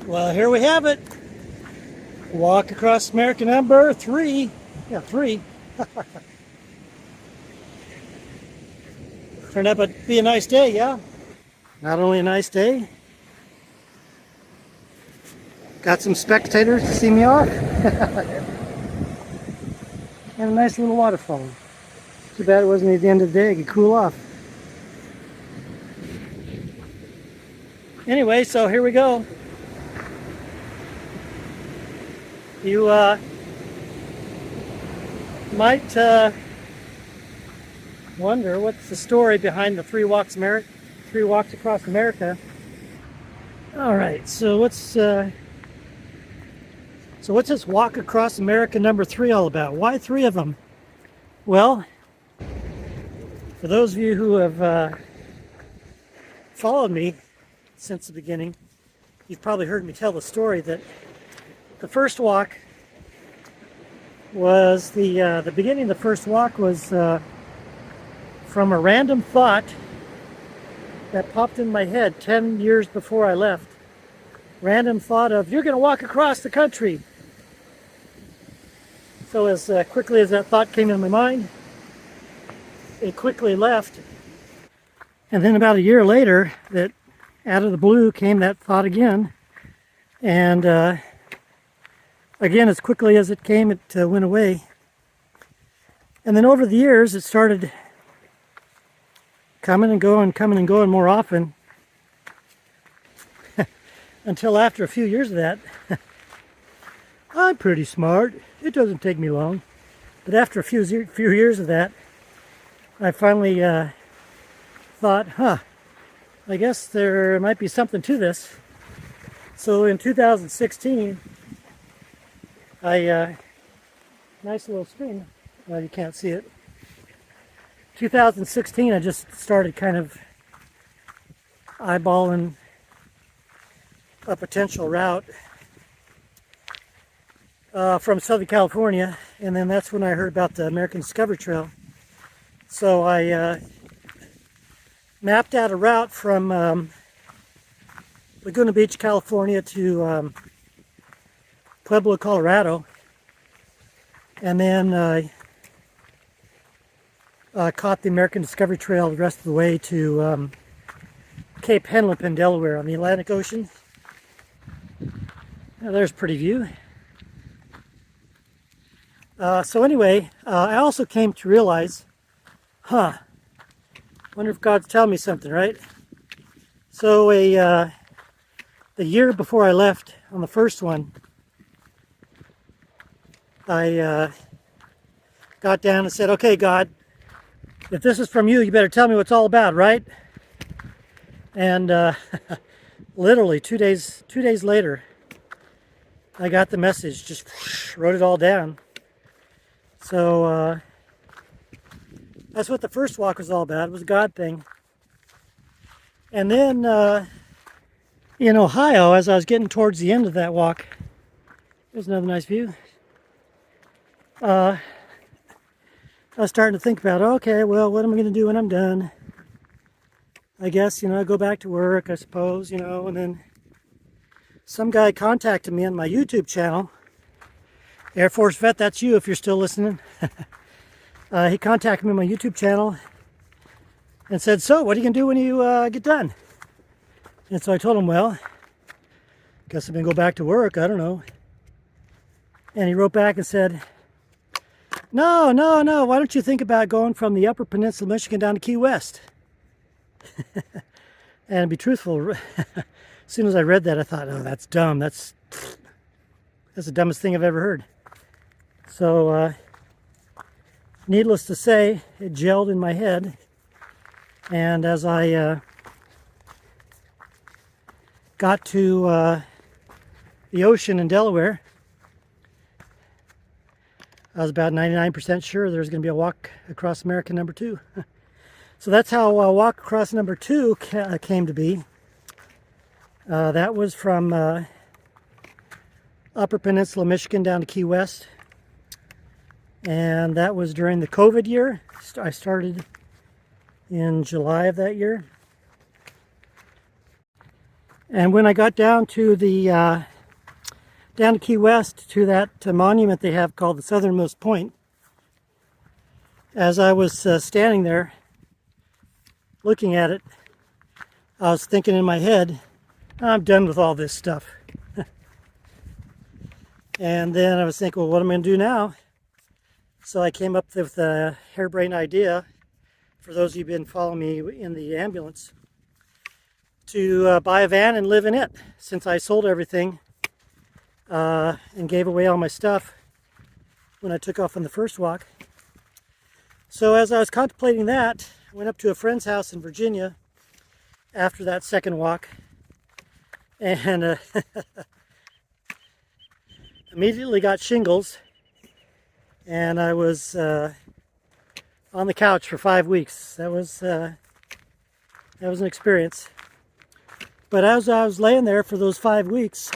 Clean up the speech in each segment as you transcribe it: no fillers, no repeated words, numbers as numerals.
Well, here we have it. Walk across America number 3. Yeah, 3. Turned out to be a nice day, yeah. Not only a nice day, got some spectators to see me off. And a nice little waterfall. Too bad it wasn't at the end of the day, I could cool off. Anyway, so here we go. You might wonder what's the story behind the three walks across America. All right, so what's this walk across America number 3 all about? Why 3 of them? Well, for those of you who have followed me since the beginning, you've probably heard me tell the story that the first walk was the beginning of the first walk was from a random thought that popped in my head 10 years before I left. Random thought of, you're going to walk across the country. So as quickly as that thought came in my mind, it quickly left. And then about a year later, that out of the blue came that thought again. And again, as quickly as it came, it went away. And then over the years, it started coming and going more often. Until after a few years of that, I'm pretty smart. It doesn't take me long. But after a few years of that, I finally thought, I guess there might be something to this. So in 2016, nice little screen. Well, you can't see it. 2016, I just started kind of eyeballing a potential route from Southern California, and then that's when I heard about the American Discovery Trail. So I mapped out a route from Laguna Beach, California to Pueblo, Colorado, and then caught the American Discovery Trail the rest of the way to Cape Hatteras in Delaware on the Atlantic Ocean. Now, there's a pretty view. So anyway, I also came to realize, wonder if God's telling me something, right? So the year before I left on the first one, I got down and said, okay, God, if this is from you, you better tell me what it's all about, right? And literally 2 days later, I got the message, just wrote it all down. So that's what the first walk was all about. It was a God thing. And then in Ohio, as I was getting towards the end of that walk, there's another nice view. I was starting to think about, okay, well, what am I going to do when I'm done? I guess, go back to work, I suppose, and then some guy contacted me on my YouTube channel. Air Force vet, that's you if you're still listening. He contacted me on my YouTube channel and said, so what are you going to do when you get done? And so I told him, well, guess I'm going to go back to work, I don't know. And he wrote back and said, no, why don't you think about going from the Upper Peninsula of Michigan down to Key West? And to be truthful, as soon as I read that, I thought, oh, that's dumb. That's the dumbest thing I've ever heard. So, needless to say, it gelled in my head. And as I got to the ocean in Delaware, I was about 99% sure there was going to be a walk across America number 2. So that's how walk across number 2 came to be. That was from Upper Peninsula, Michigan down to Key West. And that was during the COVID year. I started in July of that year. And when I got down to down to Key West to that monument they have called the Southernmost Point, as I was standing there looking at it, I was thinking in my head, I'm done with all this stuff. And then I was thinking, well, what am I going to do now? So I came up with a harebrained idea, for those of you who've been following me in the ambulance, to buy a van and live in it, since I sold everything and gave away all my stuff when I took off on the first walk. So as I was contemplating that, I went up to a friend's house in Virginia after that second walk, and immediately got shingles, and I was on the couch for 5 weeks. That was an experience. But as I was laying there for those 5 weeks,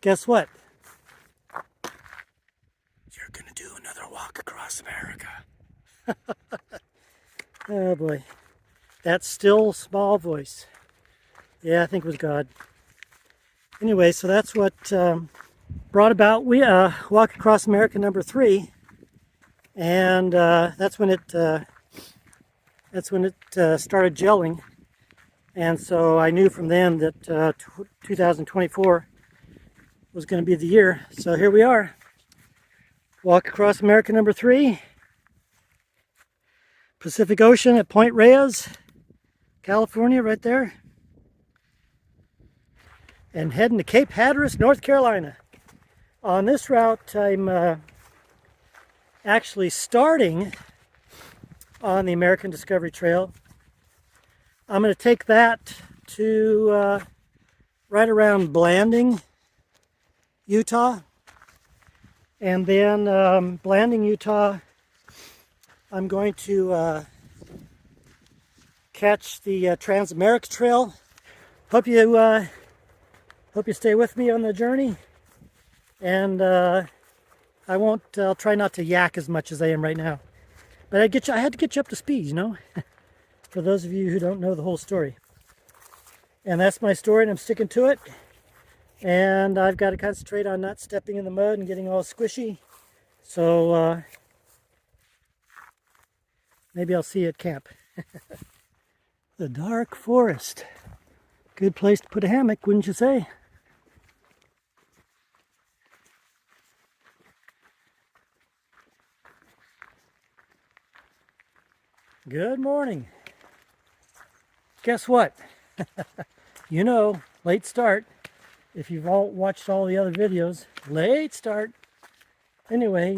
guess what? You're gonna do another walk across America. Oh boy, that still small voice. Yeah, I think it was God. Anyway, so that's what brought about Walk Across America number 3, and that's when it started gelling. And so I knew from then that 2024 was going to be the year. So here we are. Walk Across America number 3. Pacific Ocean at Point Reyes, California, right there. And heading to Cape Hatteras, North Carolina. On this route, I'm actually starting on the American Discovery Trail. I'm going to take that to right around Blanding, Utah. And then Blanding, Utah, I'm going to catch the Transamerica Trail. Hope you stay with me on the journey. And I'll try not to yak as much as I am right now. But I had to get you up to speed, you know. For those of you who don't know the whole story. And that's my story, and I'm sticking to it. And I've got to concentrate on not stepping in the mud and getting all squishy. So maybe I'll see you at camp. The dark forest. Good place to put a hammock, wouldn't you say? Good morning. Guess what? You know, late start. If you've all watched all the other videos, late start. Anyway,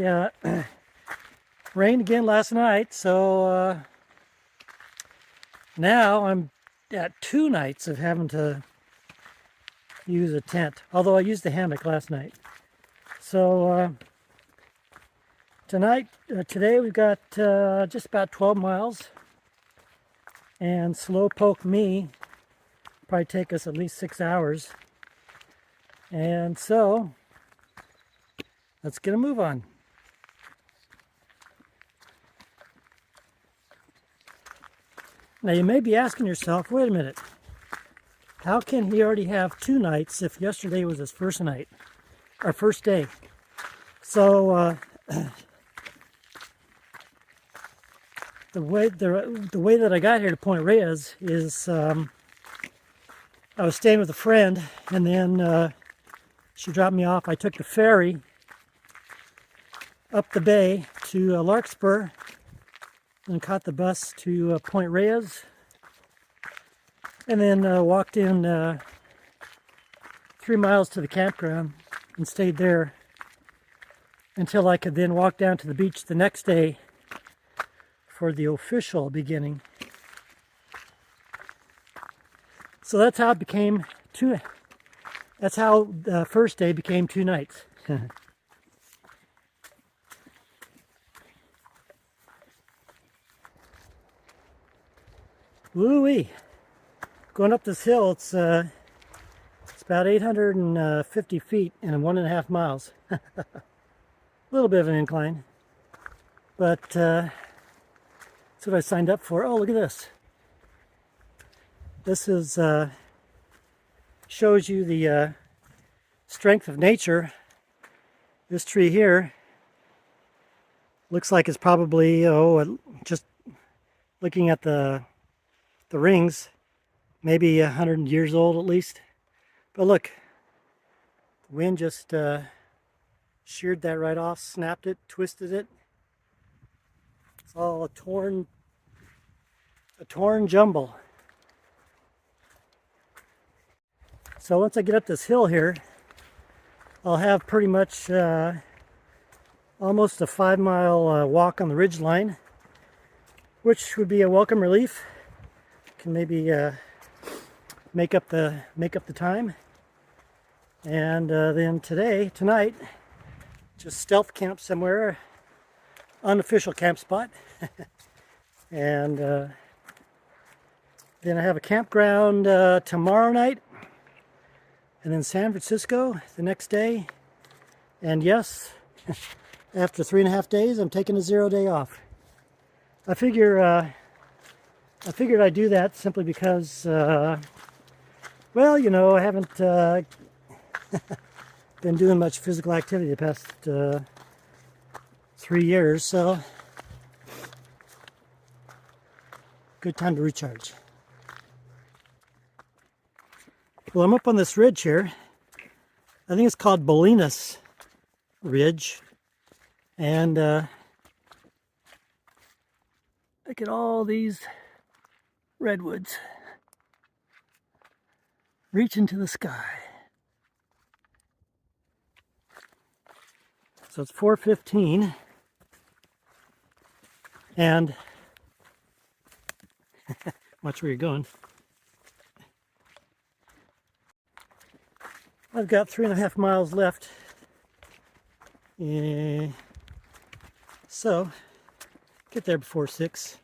rained again last night, so now I'm at 2 nights of having to use a tent. Although I used the hammock last night. So today we've got just about 12 miles. And slowpoke me probably take us at least 6 hours. And so let's get a move on. Now you may be asking yourself, wait a minute, how can he already have 2 nights if yesterday was his first night, or first day? So the way that I got here to Point Reyes is I was staying with a friend, and then she dropped me off. I took the ferry up the bay to Larkspur and caught the bus to Point Reyes, and then walked in 3 miles to the campground and stayed there until I could then walk down to the beach the next day for the official beginning. So that's how it became that's how the first day became 2 nights. Woo-wee. Going up this hill, it's about 850 feet and 1.5 miles. A little bit of an incline, but that's what I signed up for. Oh, look at this. This is shows you the strength of nature. This tree here looks like it's probably, just looking at the rings, maybe 100 years old at least. But look, the wind just sheared that right off, snapped it, twisted it. It's all a torn jumble. So once I get up this hill here, I'll have pretty much almost a 5-mile walk on the ridge line, which would be a welcome relief. Can maybe make up the time. And then tonight, just stealth camp somewhere, unofficial camp spot. And then I have a campground tomorrow night, and then San Francisco the next day. And yes, after 3.5 days, I'm taking a 0-day off. I figured I'd do that simply because, well, you know, I haven't been doing much physical activity the past 3 years, so good time to recharge. Well, I'm up on this ridge here. I think it's called Bolinas Ridge. And look at all these redwoods reaching to the sky. So it's 4:15, and watch where you're going. I've got 3.5 miles left, so get there before 6.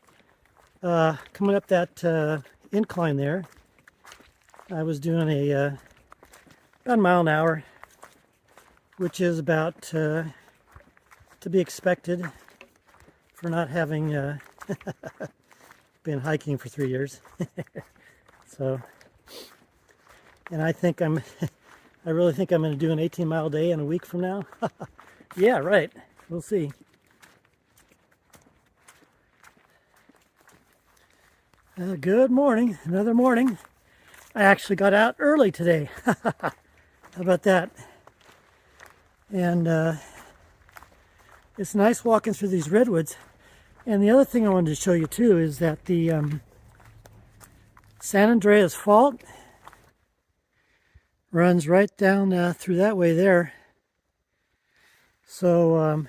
Coming up that incline there, I was doing about a mile an hour, which is about to be expected for not having been hiking for 3 years. So, and I really think I'm going to do an 18-mile day in a week from now. Yeah, right. We'll see. Good morning. Another morning. I actually got out early today. How about that? And it's nice walking through these redwoods. And the other thing I wanted to show you too is that the San Andreas Fault runs right down through that way there. So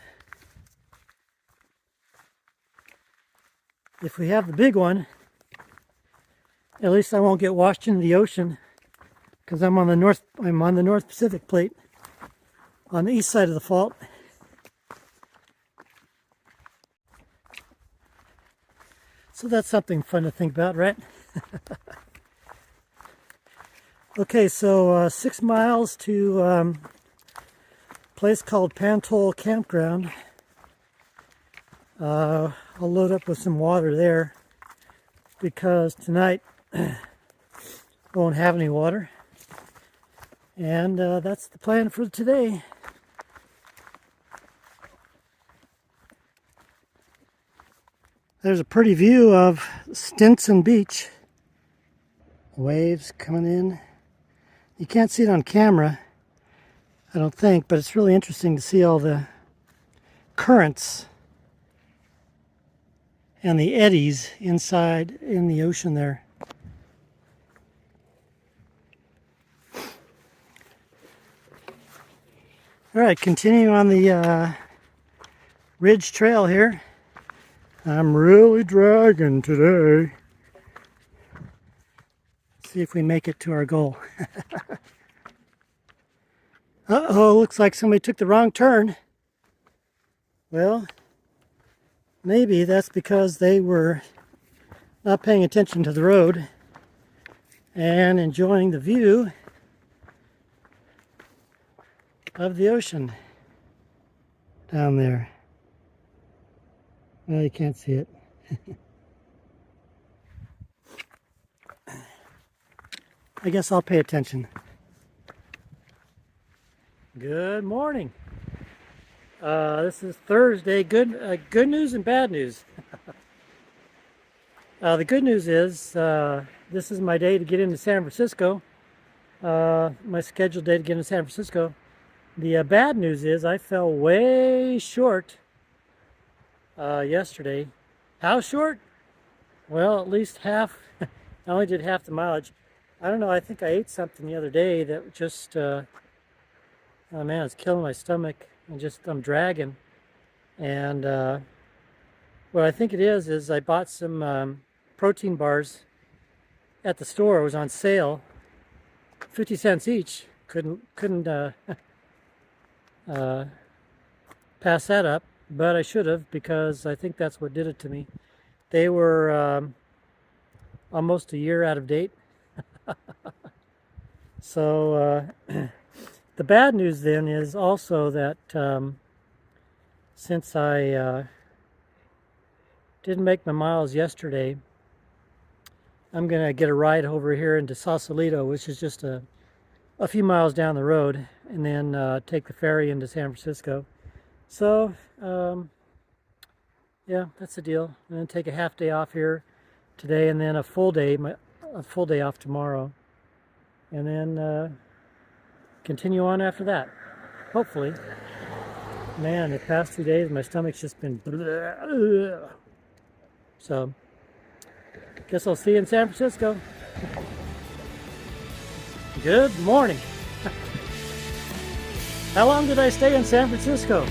if we have the big one, at least I won't get washed into the ocean, because I'm on the North Pacific Plate, on the east side of the fault. So that's something fun to think about, right? Okay, so 6 miles to a place called Pantol Campground. I'll load up with some water there, because tonight I won't have any water. And that's the plan for today. There's a pretty view of Stinson Beach. Waves coming in. You can't see it on camera, I don't think, but it's really interesting to see all the currents and the eddies inside in the ocean there. All right, continuing on the ridge trail here. I'm really dragging today. See if we make it to our goal. Uh-oh, looks like somebody took the wrong turn. Well, maybe that's because they were not paying attention to the road and enjoying the view of the ocean down there. Well, you can't see it. I guess I'll pay attention. Good morning. This is Thursday. Good news and bad news. The good news is this is my day to get into San Francisco. My scheduled day to get into San Francisco. The bad news is I fell way short yesterday. How short? Well, at least half. I only did half the mileage. I don't know. I think I ate something the other day that just, oh man, it's killing my stomach. I'm dragging. And what I think it is I bought some protein bars at the store. It was on sale, 50 cents each. Couldn't pass that up, but I should have, because I think that's what did it to me. They were almost a year out of date. So the bad news then is also that since I didn't make my miles yesterday, I'm going to get a ride over here into Sausalito, which is just a few miles down the road, and then take the ferry into San Francisco. So yeah, that's the deal. And then take a half day off here today, and then a full day off tomorrow, and then continue on after that, hopefully. Man, the past 2 days my stomach's just been so guess I'll see you in San Francisco. Good morning. How long did I stay in San Francisco?